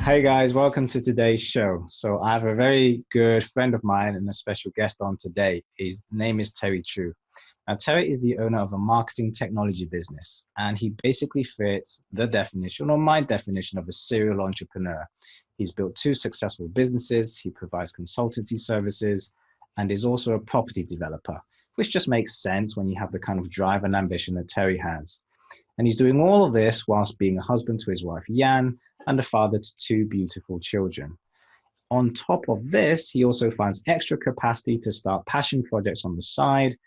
Hey guys, welcome to today's show. So I have a very good friend of mine and a special guest on today. His name is Terry Chiu. Now, Terry is the owner of a marketing technology business, and he basically fits the definition or my definition of a serial entrepreneur. He's built two successful businesses, he provides consultancy services, and is also a property developer, which just makes sense when you have the kind of drive and ambition that Terry has. And he's doing all of this whilst being a husband to his wife, Yan, and a father to two beautiful children. On top of this, he also finds extra capacity to start passion projects on the side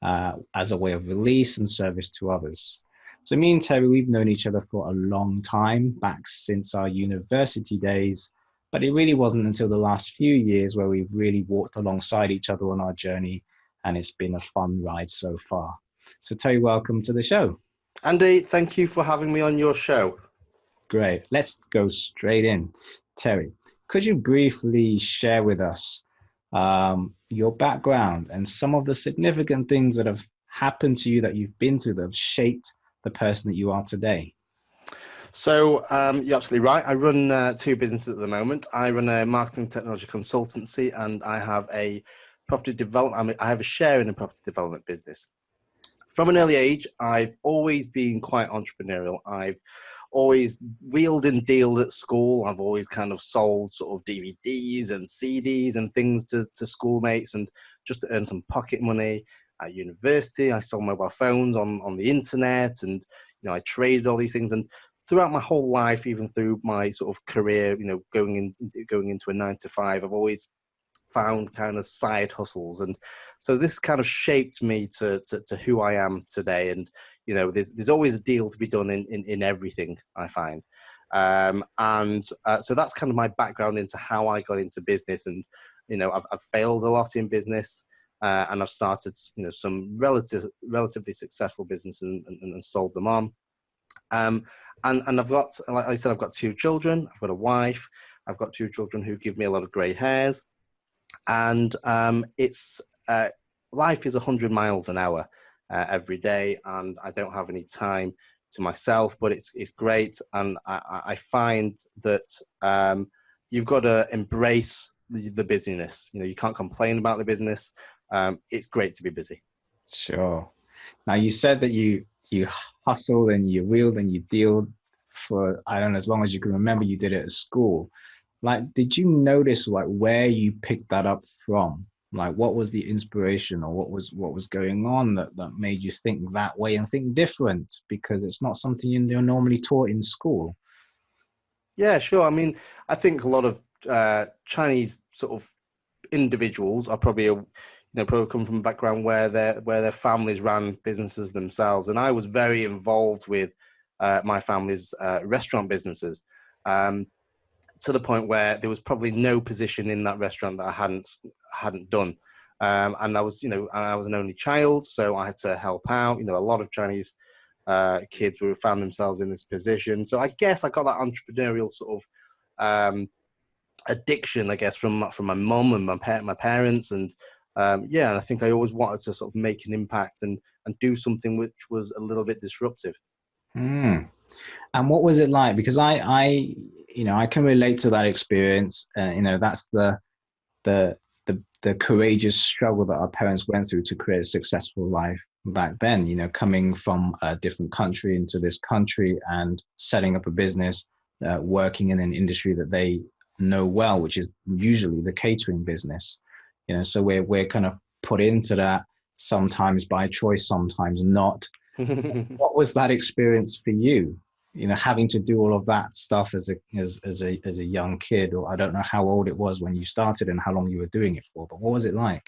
as a way of release and service to others. So me and Terry, we've known each other for a long time, back since our university days, but it really wasn't until the last few years where we've really walked alongside each other on our journey, and it's been a fun ride so far. So Terry, welcome to the show. Andy, thank you for having me on your show. Great. Let's go straight in. Terry, could you briefly share with us your background and some of the significant things that have happened to you that you've been through that have shaped the person that you are today? So you're absolutely right. I run two businesses at the moment. I run a marketing technology consultancy, and I have a property development. I have a share in a property development business. From an early age, I've always been quite entrepreneurial. I've always wheeled and dealed at school. I've always kind of sold sort of DVDs and CDs and things to schoolmates, and just to earn some pocket money. At university, I sold mobile phones on the internet, and I traded all these things. And throughout my whole life, even through my sort of career, going into a 9 to 5, I've always found kind of side hustles, and so this kind of shaped me to who I am today. And there's always a deal to be done in everything, I find. So that's kind of my background into how I got into business. And I've failed a lot in business, and I've started some relatively successful business and sold them on. And I've got, like I said, I've got two children. I've got a wife. I've got two children who give me a lot of grey hairs. And it's life is 100 miles an hour every day, and I don't have any time to myself, but it's great. And I find that you've got to embrace the busyness. You can't complain about the business. It's great to be busy. Sure. Now, you said that you hustled and you wheeled and you dealed for, I don't know, as long as you can remember. You did it at school. Like, did you notice like where you picked that up from? Like, what was the inspiration, or what was going on that made you think that way and think different? Because it's not something you're normally taught in school. Yeah, sure. I mean, I think a lot of Chinese sort of individuals are probably probably come from a background where their families ran businesses themselves, and I was very involved with my family's restaurant businesses. To the point where there was probably no position in that restaurant that I hadn't done. And I was an only child, so I had to help out. A lot of Chinese kids who found themselves in this position. So I guess I got that entrepreneurial sort of addiction, I guess, from my mum and my parents. And and I think I always wanted to sort of make an impact and do something which was a little bit disruptive. Mm. And what was it like? Because I can relate to that experience. That's the courageous struggle that our parents went through to create a successful life back then. Coming from a different country into this country and setting up a business, working in an industry that they know well, which is usually the catering business. So we're kind of put into that, sometimes by choice, sometimes not. What was that experience for you? Having to do all of that stuff as a young kid, or I don't know how old it was when you started and how long you were doing it for, but what was it like?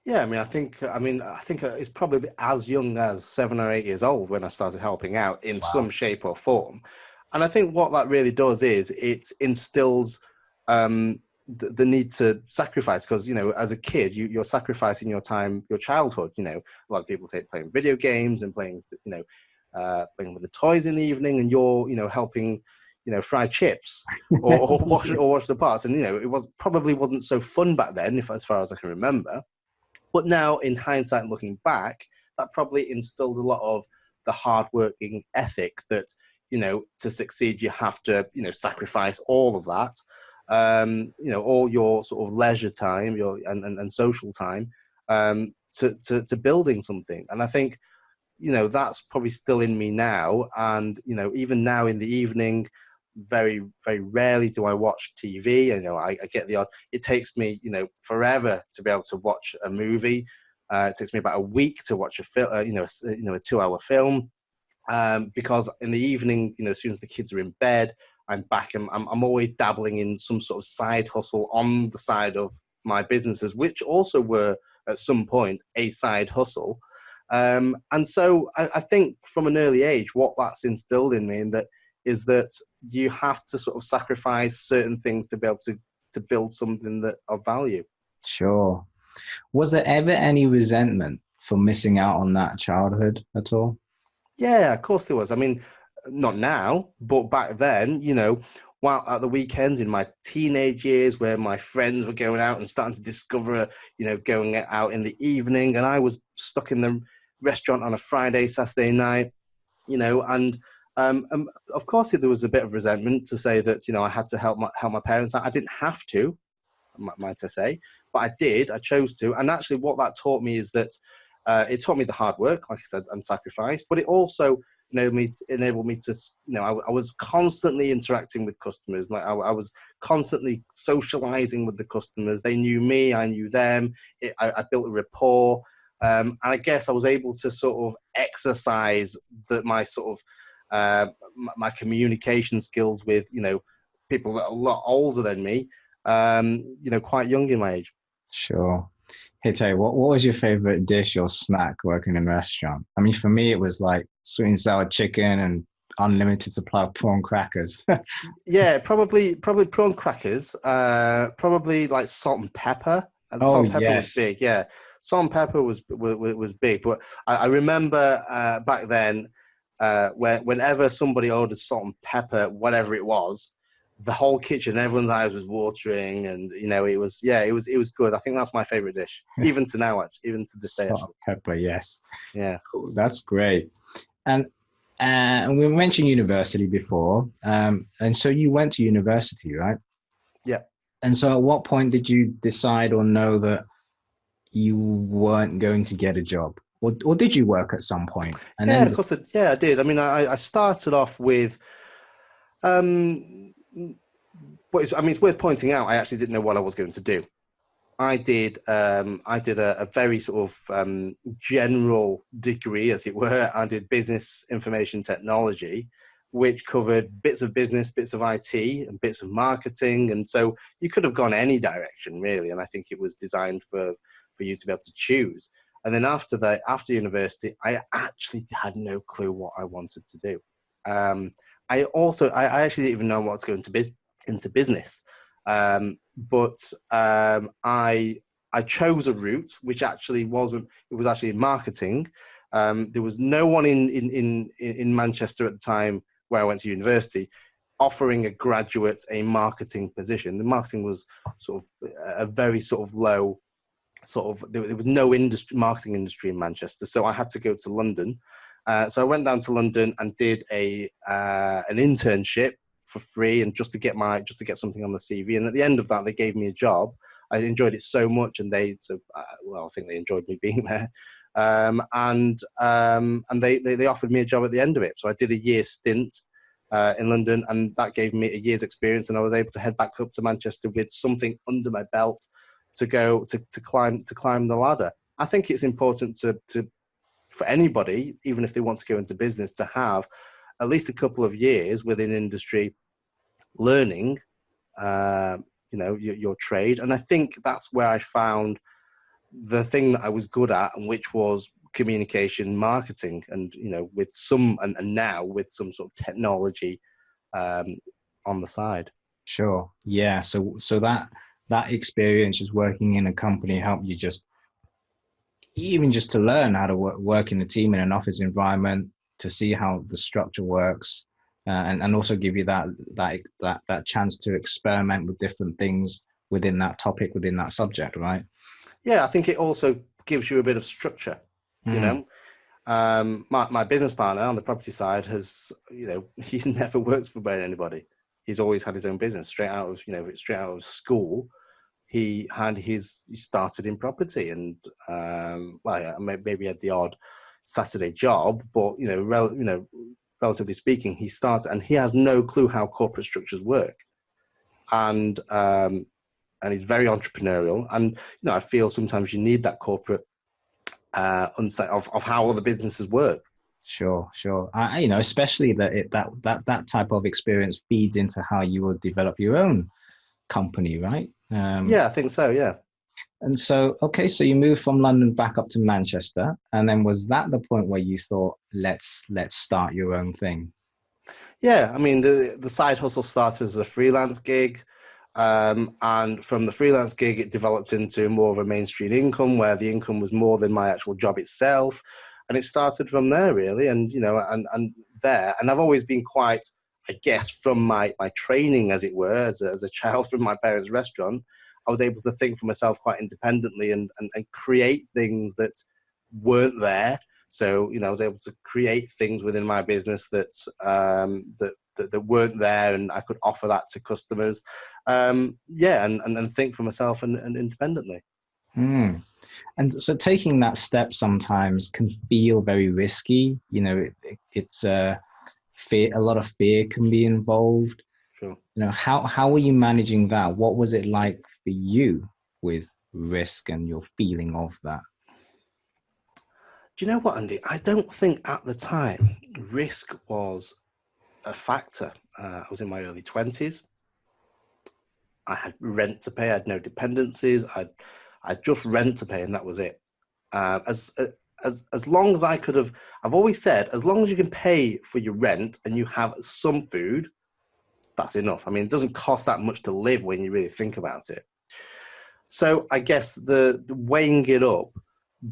Yeah, I think it's probably as young as 7 or 8 years old when I started helping out in some shape or form. And I think what that really does is it instills the need to sacrifice, because as a kid you're sacrificing your time, your childhood. A lot of people playing video games and playing with the toys in the evening, and you're helping fry chips or wash the pots. And it probably wasn't so fun back then, as far as I can remember. But now, in hindsight, looking back, that probably instilled a lot of the hard-working ethic that to succeed, you have to, sacrifice all of that, all your sort of leisure time, and social time, to building something. And I think, that's probably still in me now. And, even now in the evening, very, very rarely do I watch TV. I get the odd, it takes me, forever to be able to watch a movie. It takes me about a week to watch a film, a 2-hour film. Because in the evening, as soon as the kids are in bed, I'm back and I'm always dabbling in some sort of side hustle on the side of my businesses, which also were at some point a side hustle. And so I think from an early age, what that's instilled in me is that you have to sort of sacrifice certain things to be able to build something that of value. Sure. Was there ever any resentment for missing out on that childhood at all? Yeah, of course there was. I mean, not now, but back then, while at the weekends in my teenage years where my friends were going out and starting to discover, going out in the evening, and I was stuck in the restaurant on a Friday, Saturday night, and of course there was a bit of resentment to say that, I had to help my parents out. I didn't have to, might I say, but I did. I chose to. And actually what that taught me is that it taught me the hard work, like I said, and sacrifice, but it also enabled me to, I was constantly interacting with customers. I was constantly socializing with the customers. They knew me, I knew them. I built a rapport. And I guess I was able to sort of exercise my sort of my communication skills with, people that are a lot older than me, quite young in my age. Sure. Hey, Tay, what was your favorite dish or snack working in a restaurant? I mean, for me, it was like sweet and sour chicken and unlimited supply of prawn crackers. Yeah, probably prawn crackers. Probably like salt and pepper. And Oh, salt and pepper was yes. big. Yeah, salt and pepper was big. But I remember back then, whenever somebody ordered salt and pepper, whatever it was, the whole kitchen, everyone's eyes was watering, and it was good. I think that's my favorite dish, even to now, actually, even to this day, Salt and actually. pepper, yes. Yeah. Cool. That's great. And we mentioned university before. And so you went to university, right? Yeah. And so at what point did you decide or know that you weren't going to get a job? Or did you work at some point? And Yeah, then, of course. I did. I mean, I started off with, um, but it's worth pointing out, I actually didn't know what I was going to do. I did a very sort of general degree, as it were. I did business information technology, which covered bits of business, bits of IT, and bits of marketing. And so you could have gone any direction, really. And I think it was designed for you to be able to choose. And then after university, I actually had no clue what I wanted to do. I actually didn't even know what to go into business. But I chose a route which actually wasn't. It was actually in marketing. There was no one in Manchester at the time where I went to university offering a graduate a marketing position. The marketing was sort of a very sort of low. There was no marketing industry in Manchester, so I had to go to London. So I went down to London and did an internship for free, and just to get something on the CV. And at the end of that, they gave me a job. I enjoyed it so much, and I think they enjoyed me being there. And they offered me a job at the end of it. So I did a year stint in London, and that gave me a year's experience, and I was able to head back up to Manchester with something under my belt to go to climb the ladder. I think it's important to for anybody, even if they want to go into business, to have at least a couple of years within industry learning, your trade. And I think that's where I found the thing that I was good at, and which was communication marketing, and with and now with some sort of technology on the side. sure. Yeah. So that experience just working in a company helped you even just to learn how to work in the team in an office environment, to see how the structure works, and also give you that chance to experiment with different things within that topic, within that subject, right? Yeah, I think it also gives you a bit of structure, you Mm, know. My business partner on the property side has, he's never worked for anybody. He's always had his own business straight out of school. He started in property, and maybe had the odd Saturday job, but relatively speaking, he started, and he has no clue how corporate structures work, and he's very entrepreneurial. And I feel sometimes you need that corporate understanding of how other businesses work. Sure. Especially that type of experience feeds into how you will develop your own company, right? Yeah, I think so. Yeah. And so, okay, so you moved from London back up to Manchester, and then was that the point where you thought, let's start your own thing? Yeah, I mean, the side hustle started as a freelance gig, and from the freelance gig, it developed into more of a mainstream income, where the income was more than my actual job itself, and it started from there, really. And and I've always been quite, I guess, from my training, as it were, as a child from my parents' restaurant, I was able to think for myself quite independently and create things that weren't there. So, I was able to create things within my business that weren't there, and I could offer that to customers. And think for myself and independently. Hmm. And so taking that step sometimes can feel very risky. It's fear. A lot of fear can be involved. Sure. How were you managing that? What was it like for you with risk and your feeling of that? Do you know what, Andy? I don't think at the time risk was a factor. I was in my early 20s. I had rent to pay. I had no dependencies. I just rent to pay, and that was it. As long as I could have, I've always said, as long as you can pay for your rent and you have some food, that's enough. I mean, it doesn't cost that much to live when you really think about it. So I guess the weighing it up,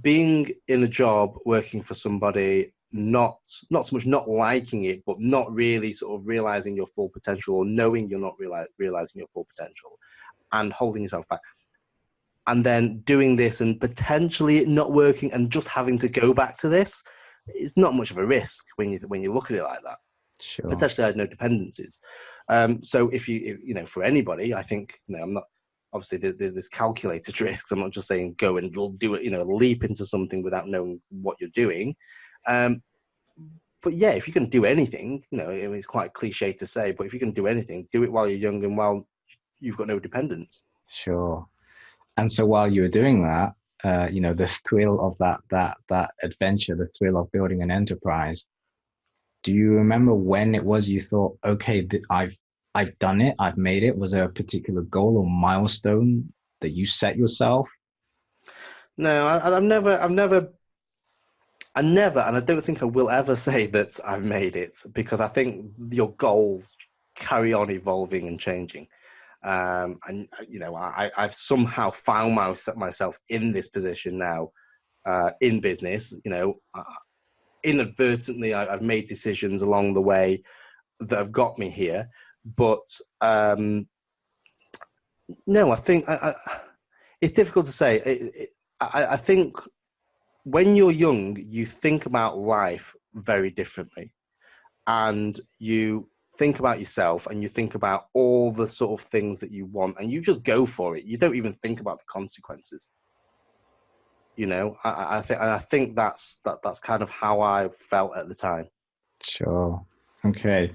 being in a job working for somebody, not so much not liking it, but not really sort of realizing your full potential, or knowing you're not realizing your full potential, and holding yourself back, and then doing this and potentially it not working and just having to go back to this, it's not much of a risk when you look at it like that. Sure. Potentially I had no dependencies. So if for anybody, I think, I'm not, obviously there's calculated risks. I'm not just saying go and do it, leap into something without knowing what you're doing. But yeah, if you can do anything, it's quite cliche to say, but if you can do anything, do it while you're young and while you've got no dependence. Sure. And so while you were doing that, the thrill of that adventure, the thrill of building an enterprise, do you remember when it was you thought, okay, I've done it, I've made it? Was there a particular goal or milestone that you set yourself? No, I've never, and I don't think I will ever say that I've made it, because I think your goals carry on evolving and changing. I've somehow found myself in this position now, in business. Inadvertently, I've made decisions along the way that have got me here. But no, I think it's difficult to say. I think when you're young, you think about life very differently, and you think about yourself, and you think about all the sort of things that you want, and you just go for it. You don't even think about the consequences. I think that's kind of how I felt at the time. Sure. Okay.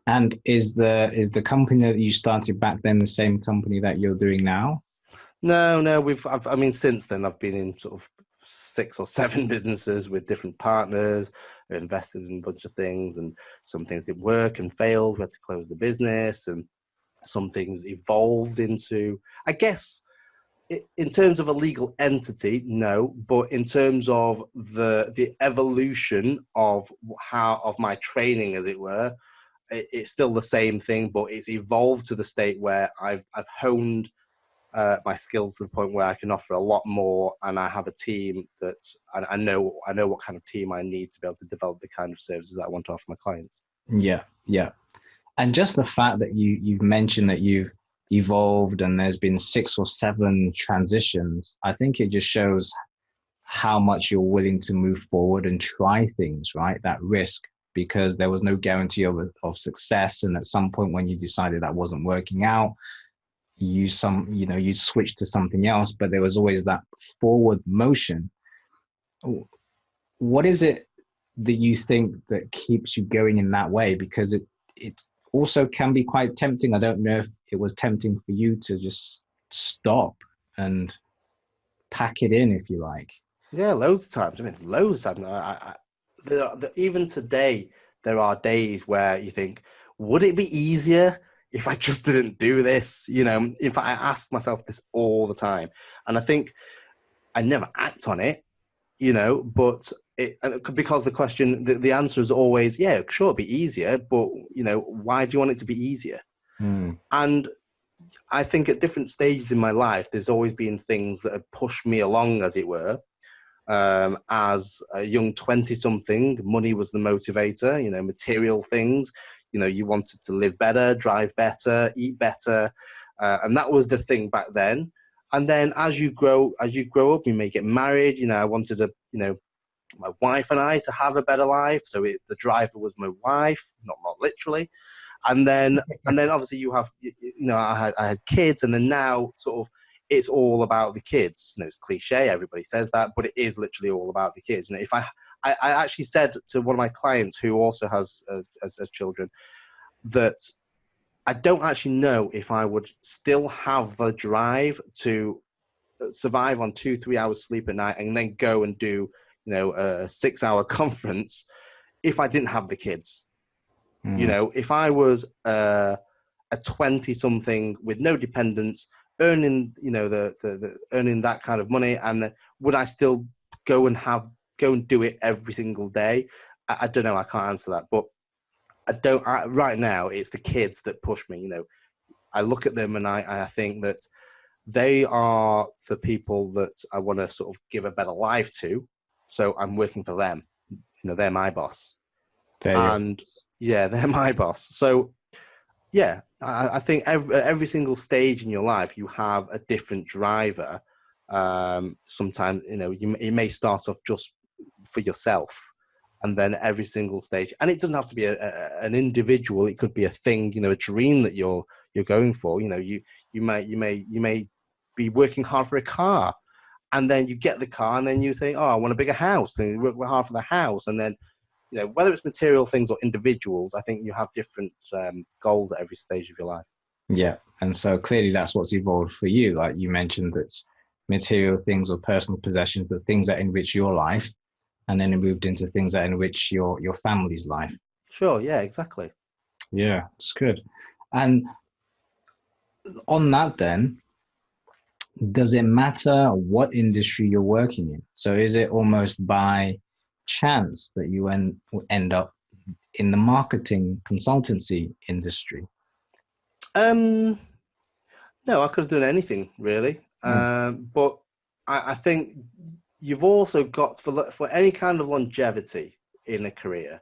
And is the company that you started back then the same company that you're doing now? No, since then I've been in sort of 6 or 7 businesses with different partners. I've invested in a bunch of things, and some things didn't work and failed. We had to close the business, and some things evolved into, I guess, in terms of a legal entity, no, but in terms of the evolution of my training, as it were, it's still the same thing, but it's evolved to the state where I've honed my skills to the point where I can offer a lot more, and I have a team that I know what kind of team I need to be able to develop the kind of services that I want to offer my clients. Yeah. And just the fact that you've mentioned that you've evolved and there's been 6 or 7 transitions, I think it just shows how much you're willing to move forward and try things, right? That risk, because there was no guarantee of success. And at some point when you decided that wasn't working out, you switched to something else, but there was always that forward motion. What is it that you think that keeps you going in that way? Because it also can be quite tempting. I don't know if it was tempting for you to just stop and pack it in, if you like. Yeah, loads of times. I mean, it's loads of times. Even today, there are days where you think, would it be easier if I just didn't do this? You know, in fact, I ask myself this all the time. And I think I never act on it, you know, but because the answer is always, yeah, sure, it'd be easier, but, you know, why do you want it to be easier? And I think at different stages in my life, there's always been things that have pushed me along, as it were. As a young 20-something, money was the motivator, you know, material things. You know, you wanted to live better, drive better, eat better. And that was the thing back then. And then as you grow up, you may get married. You know, I wanted my wife and I to have a better life. So the driver was my wife, not literally. And then obviously I had kids, and then now sort of it's all about the kids. You know, it's cliche, everybody says that, but it is literally all about the kids. And if I actually said to one of my clients who also has children that I don't actually know if I would still have the drive to survive on 2-3 hours sleep at night and then go and do, you know, a 6-hour conference if I didn't have the kids. You know, if I was a 20-something with no dependents, earning, you know, the earning that kind of money, and would I still go and do it every single day? I don't know. I can't answer that. But right now, it's the kids that push me. You know, I look at them and I think that they are the people that I want to sort of give a better life to. So I'm working for them. You know, they're my boss. And yeah, they're my boss. So yeah, I think every single stage in your life, you have a different driver. Sometimes, you know, you may start off just for yourself, and then every single stage, and it doesn't have to be an individual. It could be a thing, you know, a dream that you're going for. You know, you may be working hard for a car, and then you get the car, and then you think, oh, I want a bigger house, and you work hard for the house, and then, you know, whether it's material things or individuals, I think you have different goals at every stage of your life. Yeah. And so clearly that's what's evolved for you. Like you mentioned, that material things or personal possessions, the things that enrich your life, and then it moved into things that enrich your family's life. Sure. Yeah, exactly. Yeah, it's good. And on that then, does it matter what industry you're working in? So is it almost by chance that you end up in the marketing consultancy industry? No, I could have done anything really. But I think you've also got for any kind of longevity in a career,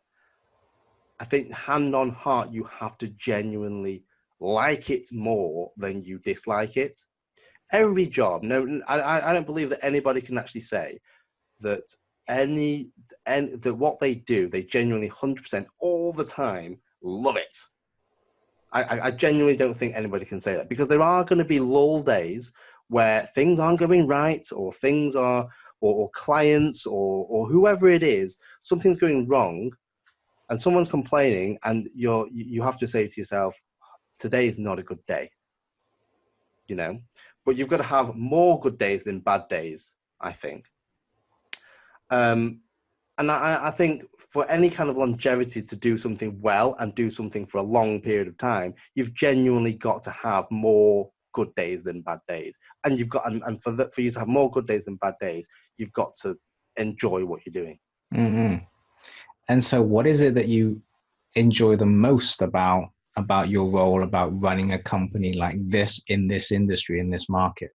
I think hand on heart, you have to genuinely like it more than you dislike it. Every job, no, I don't believe that anybody can actually say that that what they do, they genuinely 100% all the time love it. I genuinely don't think anybody can say that, because there are going to be lull days where things aren't going right, or things are, or clients or whoever it is, something's going wrong, and someone's complaining, and you have to say to yourself, today is not a good day, you know. But you've got to have more good days than bad days, I think. And I think for any kind of longevity to do something well and do something for a long period of time, you've genuinely got to have more good days than bad days. And you've got, and for you to have more good days than bad days, you've got to enjoy what you're doing. Mm-hmm. And so what is it that you enjoy the most about your role, about running a company like this in this industry, in this market?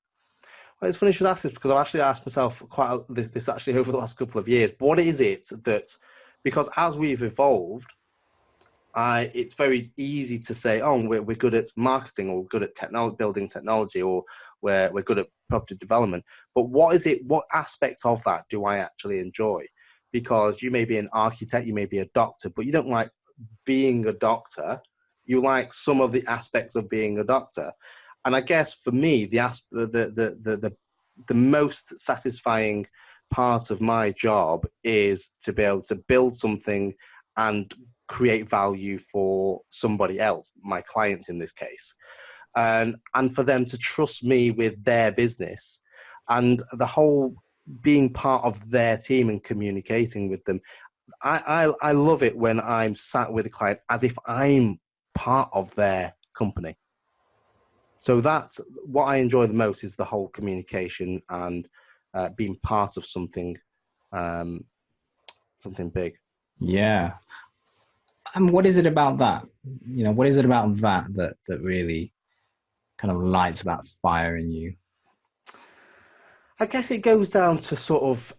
Well, it's funny you should ask this, because I've actually asked myself this actually over the last couple of years. What is it that, because as we've evolved, it's very easy to say, oh, we're good at marketing, or we're good at building technology, or we're good at property development. But what aspect of that do I actually enjoy? Because you may be an architect, you may be a doctor, but you don't like being a doctor. You like some of the aspects of being a doctor. And I guess for me, the most satisfying part of my job is to be able to build something and create value for somebody else, my client in this case, and for them to trust me with their business, and the whole being part of their team and communicating with them. I love it when I'm sat with a client as if I'm part of their company. So that's what I enjoy the most, is the whole communication and being part of something, something big. Yeah. And what is it about that? What is it about that really kind of lights that fire in you? I guess it goes down to sort of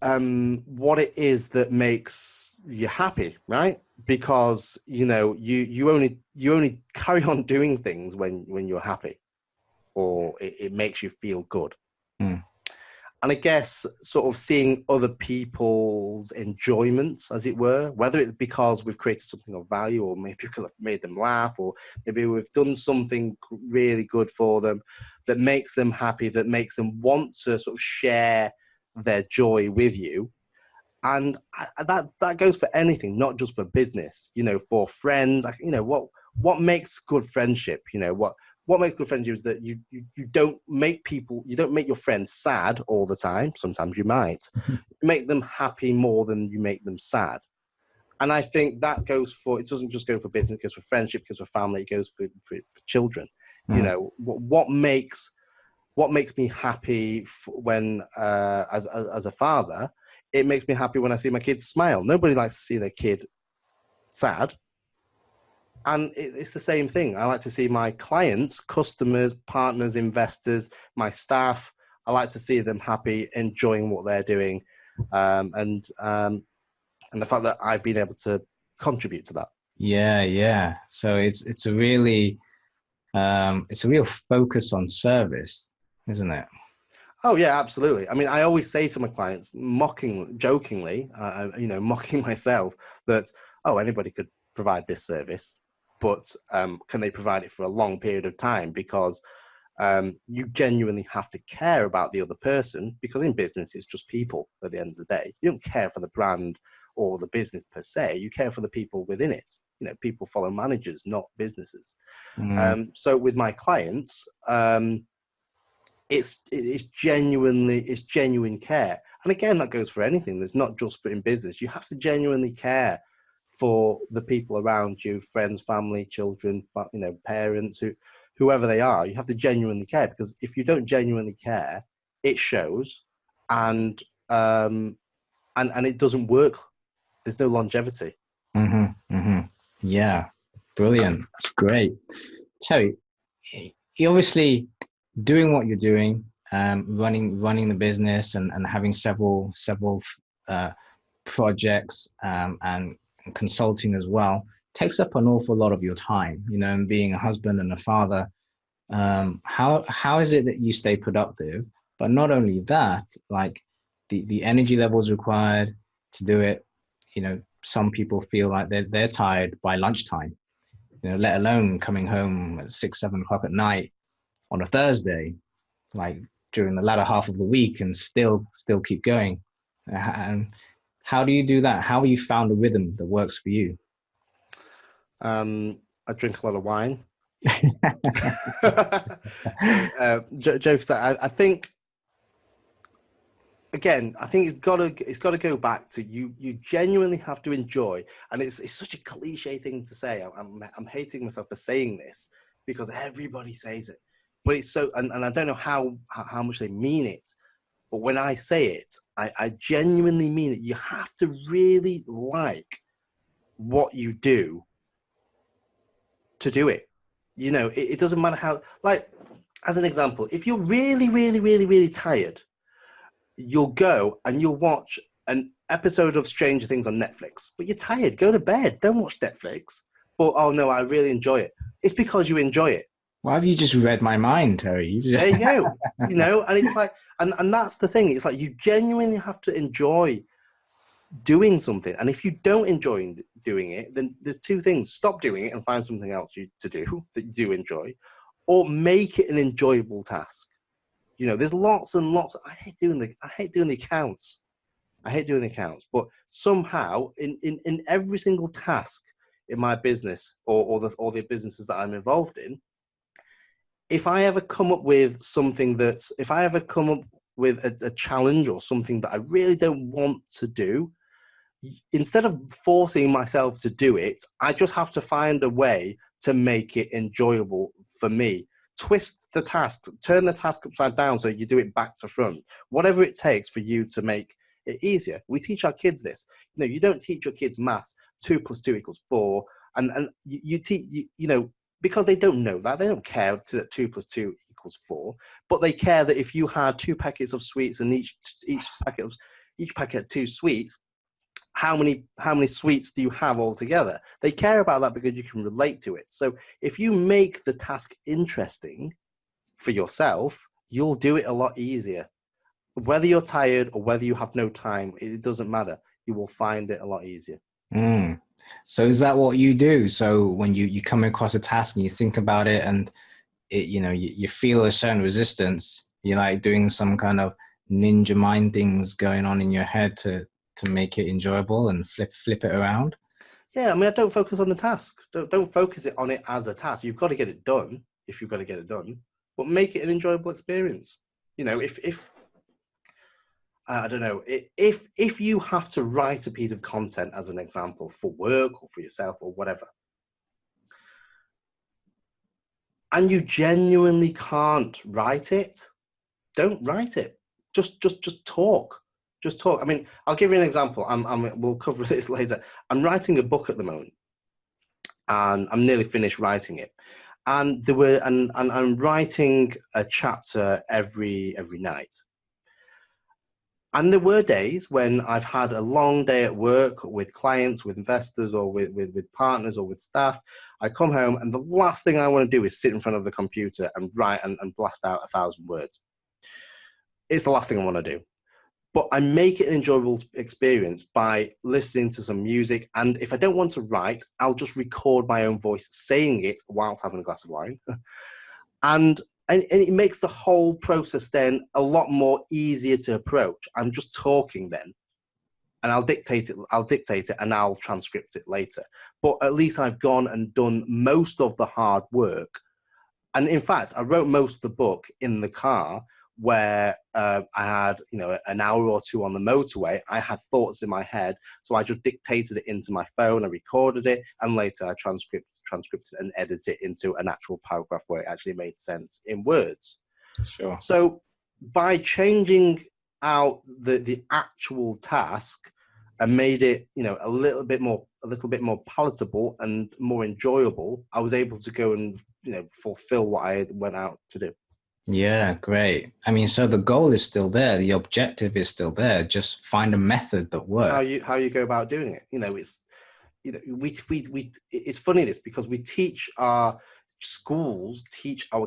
what it is that makes you happy, right? Because you only carry on doing things when you're happy, or it makes you feel good. Mm. And I guess sort of seeing other people's enjoyment, as it were, whether it's because we've created something of value, or maybe because I've made them laugh, or maybe we've done something really good for them that makes them happy, that makes them want to sort of share their joy with you. And that goes for anything, not just for business, for friends. What makes good friendship? What makes good friendship is that you don't make your friends sad all the time. Sometimes you might. You make them happy more than you make them sad. And I think that it doesn't just go for business, it goes for friendship, it goes for family, it goes for children. Mm. What makes me happy when, as a father, it makes me happy when I see my kids smile. Nobody likes to see their kid sad. And it's the same thing. I like to see my clients, customers, partners, investors, my staff, I like to see them happy, enjoying what they're doing. And the fact that I've been able to contribute to that. Yeah. So it's a really it's a real focus on service, isn't it? Oh yeah, absolutely. I mean, I always say to my clients, jokingly, mocking myself, that, oh, anybody could provide this service, but can they provide it for a long period of time? Because you genuinely have to care about the other person, because in business, it's just people at the end of the day. You don't care for the brand or the business per se. You care for the people within it. People follow managers, not businesses. Mm. So with my clients, it's genuine care. And again, that goes for anything. There's not just for in business. You have to genuinely care for the people around you, friends, family, children, parents, whoever they are. You have to genuinely care, because if you don't genuinely care, it shows, and it doesn't work. There's no longevity. Mm-hmm. Mm-hmm. Yeah. Brilliant. That's great. Terry, you obviously doing what you're doing, running the business, and having several projects, and consulting as well, takes up an awful lot of your time. And being a husband and a father, how is it that you stay productive? But not only that, like the energy levels required to do it. Some people feel like they're tired by lunchtime. Let alone coming home at 6, 7 o'clock at night on a Thursday, like during the latter half of the week, and still keep going. And how do you do that? How have you found a rhythm that works for you? I drink a lot of wine. Jokes. I think, again, I think it's got to go back to you. You genuinely have to enjoy, and it's such a cliche thing to say. I'm hating myself for saying this, because everybody says it, but it's so, and I don't know how much they mean it. But when I say it, I genuinely mean it. You have to really like what you do to do it. It doesn't matter how, like, as an example, if you're really, really, really, really tired, you'll go and you'll watch an episode of Stranger Things on Netflix, but you're tired. Go to bed. Don't watch Netflix. but oh no, I really enjoy it. It's because you enjoy it. Why have you just read my mind, Terry? There you go. And it's like, and that's the thing. It's like you genuinely have to enjoy doing something. And if you don't enjoy doing it, then there's two things: stop doing it and find something else to do that you do enjoy, or make it an enjoyable task. There's lots and lots. I hate doing the accounts. I hate doing the accounts, but somehow in every single task in my business or the businesses that I'm involved in, if I ever come up with a challenge or something that I really don't want to do, instead of forcing myself to do it, I just have to find a way to make it enjoyable for me. Twist the task, turn the task upside down so you do it back to front, whatever it takes for you to make it easier. We teach our kids this. You don't teach your kids maths 2 + 2 = 4, and you teach because they don't know that. They don't care that 2 + 2 = 4, but they care that if you had 2 packets of sweets and each packet had 2 sweets, how many sweets do you have altogether? They care about that because you can relate to it. So if you make the task interesting for yourself, you'll do it a lot easier. Whether you're tired or whether you have no time, it doesn't matter. You will find it a lot easier. So is that what you do? So when you come across a task and you think about it and you feel a certain resistance, you're like doing some kind of ninja mind things going on in your head to make it enjoyable and flip it around? Yeah, I mean, I don't focus on the task. Don't focus on it as a task. You've got to get it done if you've got to get it done, but make it an enjoyable experience. If I don't know, if you have to write a piece of content, as an example, for work or for yourself or whatever, and you genuinely can't write it, don't write it. Just talk. Just talk. I mean, I'll give you an example. We'll cover this later. I'm writing a book at the moment, and I'm nearly finished writing it. And I'm writing a chapter every night. And there were days when I've had a long day at work with clients, with investors, or with partners, or with staff. I come home and the last thing I want to do is sit in front of the computer and write and blast out 1,000 words. It's the last thing I want to do. But I make it an enjoyable experience by listening to some music. And if I don't want to write, I'll just record my own voice saying it whilst having a glass of wine. And it makes the whole process then a lot more easier to approach. I'm just talking then, and I'll dictate it and I'll transcript it later. But at least I've gone and done most of the hard work. And in fact, I wrote most of the book in the car, where I had, an hour or two on the motorway. I had thoughts in my head, so I just dictated it into my phone. I recorded it, and later I transcripted and edited it into an actual paragraph where it actually made sense in words. Sure. So by changing out the actual task and made it, a little bit more palatable and more enjoyable, I was able to go and, fulfill what I went out to do. Yeah, great. I mean, so the goal is still there. The objective is still there. Just find a method that works. How you go about doing it. It's funny this, because we teach our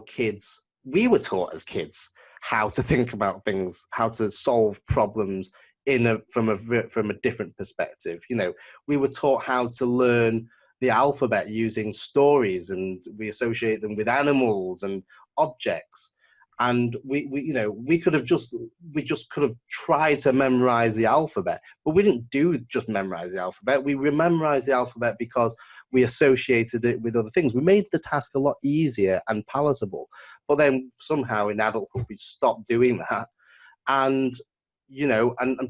kids. We were taught as kids how to think about things, how to solve problems from a different perspective. We were taught how to learn the alphabet using stories, and we associate them with animals and objects. And we could have just tried to memorize the alphabet, but we didn't just memorize the alphabet. We memorized the alphabet because we associated it with other things. We made the task a lot easier and palatable. But then somehow in adulthood we stopped doing that, and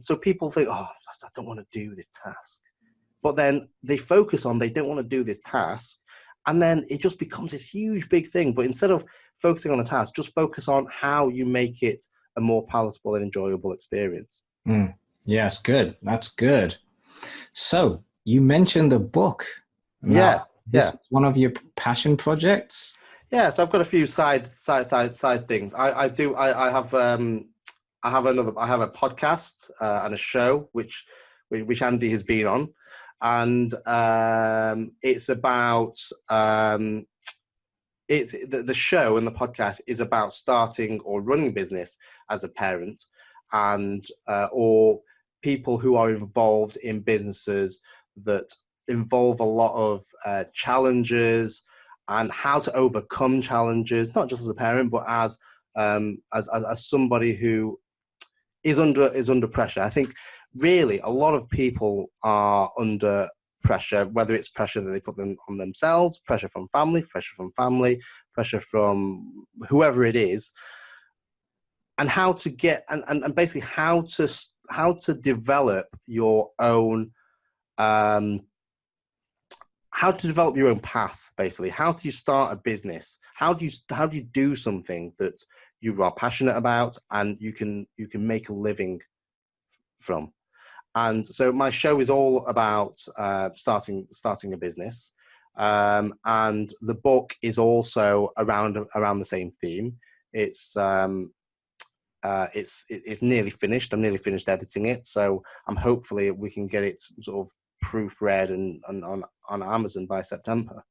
so people think, oh, I don't want to do this task. But then they focus on they don't want to do this task, and then it just becomes this huge big thing. But instead of focusing on the task, just focus on how you make it a more palatable and enjoyable experience. Yes, good. That's good. So you mentioned the book. Now, this is one of your passion projects? Yeah, so I've got a few side things. I have a podcast and a show which Andy has been on. and it's about it's the show and the podcast is about starting or running a business as a parent, and or people who are involved in businesses that involve a lot of challenges, and how to overcome challenges, not just as a parent, but as somebody who is under pressure. I think really a lot of people are under pressure, whether it's pressure that they put them on themselves, pressure from family, pressure from whoever it is, and how to get and basically how to develop your own how to develop your own path. Basically, how do you start a business? How do you do something that you are passionate about and you can make a living from? And so my show is all about starting a business, and the book is also around the same theme. It's nearly finished. I'm nearly finished editing it, so hopefully we can get it sort of proofread and on Amazon by September.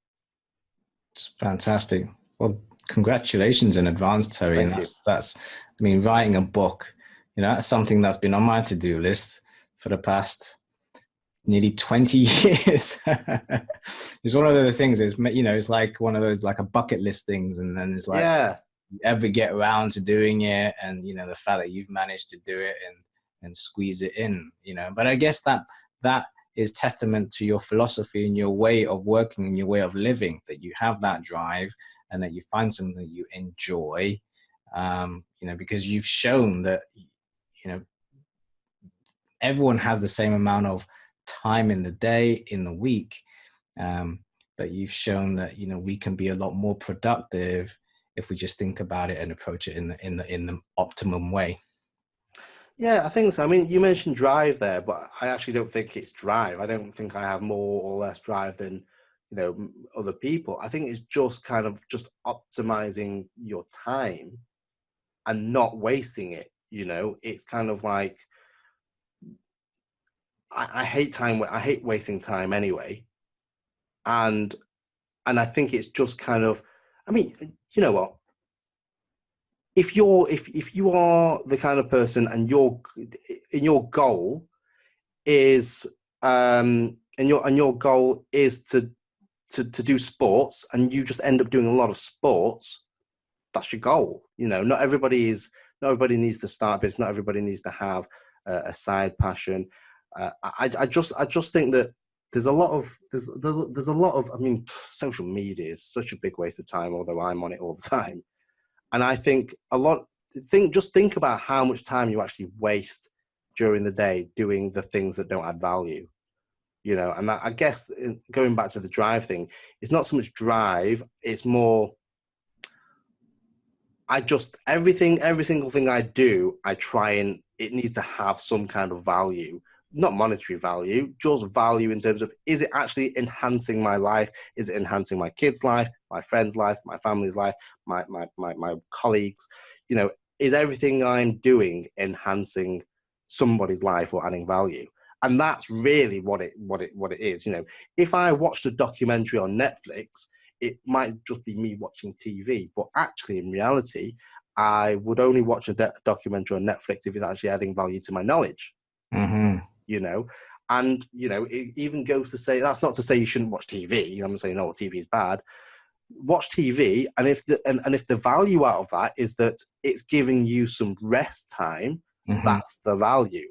It's fantastic. Well, congratulations in advance, Terry. Thank and you. That's I mean, writing a book, that's something that's been on my to-do list for the past nearly 20 years. It's one of the things is, it's like one of those, like a bucket list things. And then it's like, you ever get around to doing it. And, the fact that you've managed to do it and squeeze it in, but I guess that is testament to your philosophy and your way of working and your way of living, that you have that drive and that you find something that you enjoy, because you've shown that, everyone has the same amount of time in the day, in the week, but you've shown that, we can be a lot more productive if we just think about it and approach it in the optimum way. Yeah, I think so. I mean, you mentioned drive there, but I actually don't think it's drive. I don't think I have more or less drive than, other people. I think it's just kind of just optimizing your time and not wasting it. It's kind of like, I hate time. I hate wasting time anyway. And I think it's just kind of, I mean, you know what? If you are the kind of person and your goal is and your goal is to do sports, and you just end up doing a lot of sports, that's your goal. Not everybody needs to start business. Not everybody needs to have a side passion. I just think that there's a lot of, I mean, social media is such a big waste of time, although I'm on it all the time. And I think just think about how much time you actually waste during the day doing the things that don't add value, and I guess going back to the drive thing, it's not so much drive, it's more, every single thing I do, I try and it needs to have some kind of value, not monetary value, just value in terms of, is it actually enhancing my life? Is it enhancing my kids' life, my friends' life, my family's life, my colleagues? Is everything I'm doing enhancing somebody's life or adding value? And that's really what it is. If I watched a documentary on Netflix, it might just be me watching TV, but actually in reality, I would only watch a documentary on Netflix if it's actually adding value to my knowledge. Mm-hmm. And it even goes to say, that's not to say you shouldn't watch TV. I'm not saying, no, TV is bad. Watch TV, and if the value out of that is that it's giving you some rest time, mm-hmm. That's the value.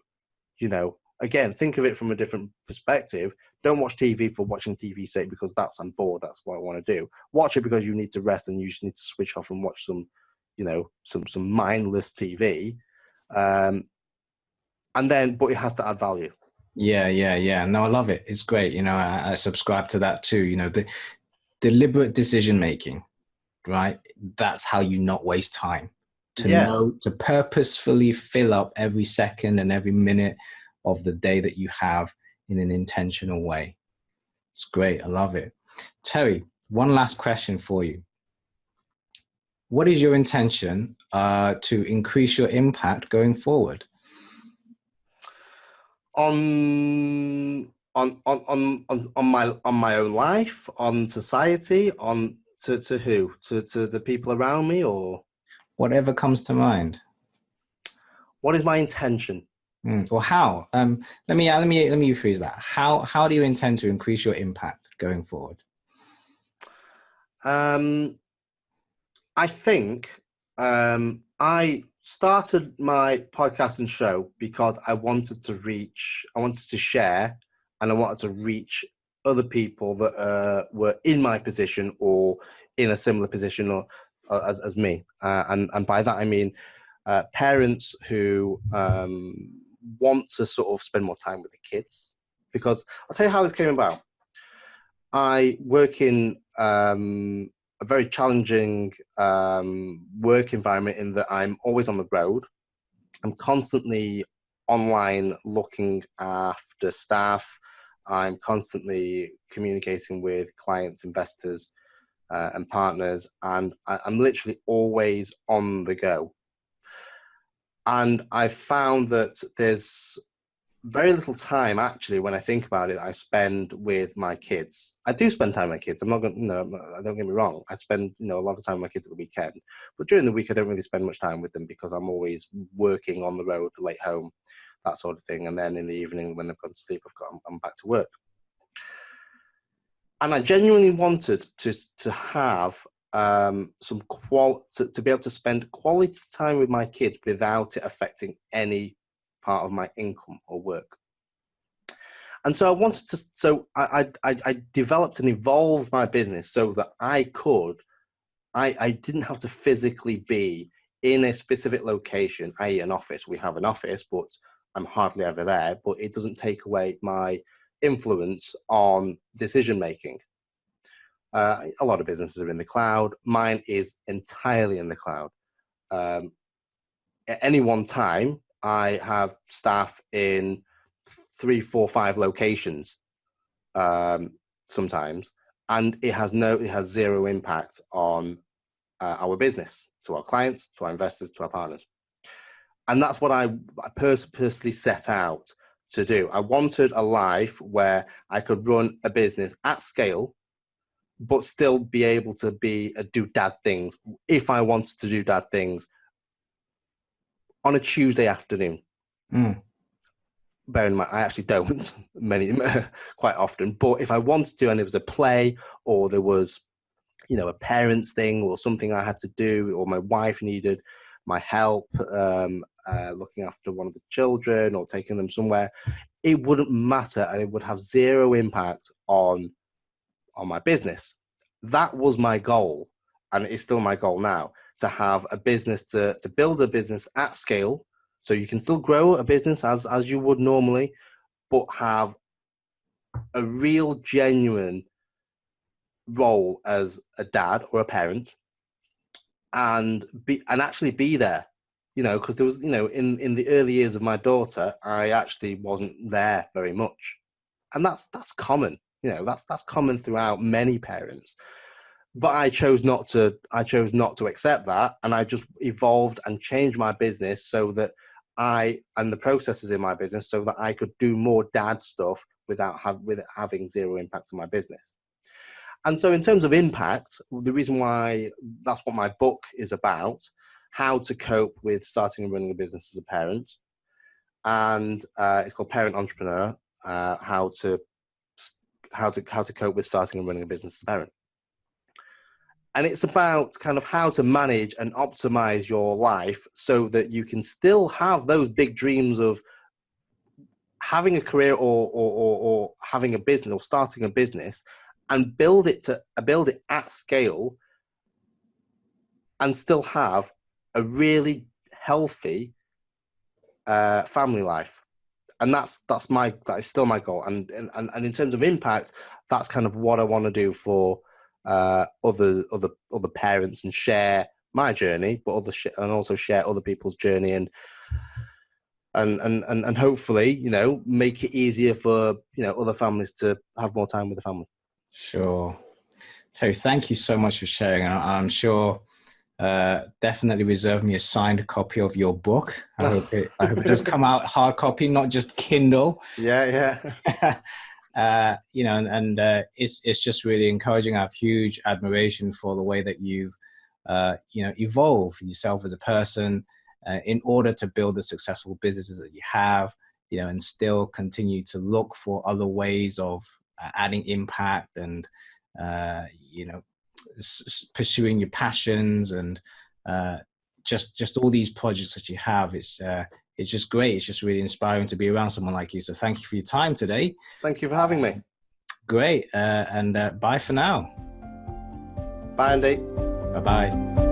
Again, think of it from a different perspective. Don't watch TV for watching TV's sake, because I'm bored, that's what I want to do. Watch it because you need to rest and you just need to switch off and watch some mindless TV. But it has to add value. Yeah. No, I love it. It's great. I subscribe to that too. The deliberate decision making, right? That's how you not waste time. To purposefully fill up every second and every minute of the day that you have in an intentional way. It's great. I love it. Terry, one last question for you. What is your intention to increase your impact going forward? On on my own life, on society, on to who? To the people around me, or Whatever comes to mind. what is my intention? Or how? Let me rephrase that. How do you intend to increase your impact going forward? I think I started my podcast and show because I wanted to share, and I wanted to reach other people that were in my position or in a similar position or as me. And by that I mean parents who want to sort of spend more time with the kids. Because I'll tell you how this came about. I work in a very challenging work environment in that I'm always on the road. I'm constantly online looking after staff. I'm constantly communicating with clients, investors, and partners, and I'm literally always on the go. And I found that there's very little time, actually, when I think about it, I spend with my kids. I do spend time with my kids. I'm not going to, don't get me wrong. I spend, a lot of time with my kids at the weekend. But during the week, I don't really spend much time with them because I'm always working on the road, late home, that sort of thing. And then in the evening, when they've gone to sleep, I'm back to work. And I genuinely wanted to have to be able to spend quality time with my kids without it affecting any part of my income or work. And so I wanted to, I developed and evolved my business so that I didn't have to physically be in a specific location, i.e. an office. We have an office, but I'm hardly ever there, but it doesn't take away my influence on decision making. A lot of businesses are in the cloud. Mine is entirely in the cloud. At any one time, I have staff in 3, 4, 5 locations sometimes, and it has zero impact on our business, to our clients, to our investors, to our partners. And that's what I personally set out to do. I wanted a life where I could run a business at scale, but still be able to do dad things if I wanted to do dad things on a Tuesday afternoon. Bear in mind, I actually don't quite often, but if I wanted to, and it was a play, or there was, a parents thing, or something I had to do, or my wife needed my help looking after one of the children or taking them somewhere, it wouldn't matter, and it would have zero impact on my business. That was my goal, and it's still my goal now, to have a business, to build a business at scale, so you can still grow a business as you would normally, but have a real genuine role as a dad or a parent, and actually be there, because there was, in the early years of my daughter, I actually wasn't there very much, and that's common. That's common throughout many parents. But I chose not to accept that, and I just evolved and changed my business so that and the processes in my business so that I could do more dad stuff without having zero impact on my business. And so in terms of impact, the reason why that's what my book is about, how to cope with starting and running a business as a parent. And it's called Parent Entrepreneur, how to cope with starting and running a business as a parent. And it's about kind of how to manage and optimize your life so that you can still have those big dreams of having a career or having a business or starting a business, and build it at scale, and still have a really healthy family life. And that is still my goal. And in terms of impact, that's kind of what I want to do for other parents, and share my journey, but and also share other people's journey, and hopefully, make it easier for, other families to have more time with the family. Sure. Terry, thank you so much for sharing. I'm sure definitely reserve me a signed copy of your book. I hope it does come out hard copy, not just Kindle. Yeah. It's just really encouraging. I have huge admiration for the way that you've evolved yourself as a person in order to build the successful businesses that you have, and still continue to look for other ways of adding impact and pursuing your passions and just all these projects that you have. It's just great. It's just really inspiring to be around someone like you. So thank you for your time today. Thank you for having me. Great. And bye for now. Bye, Andy. Bye-bye.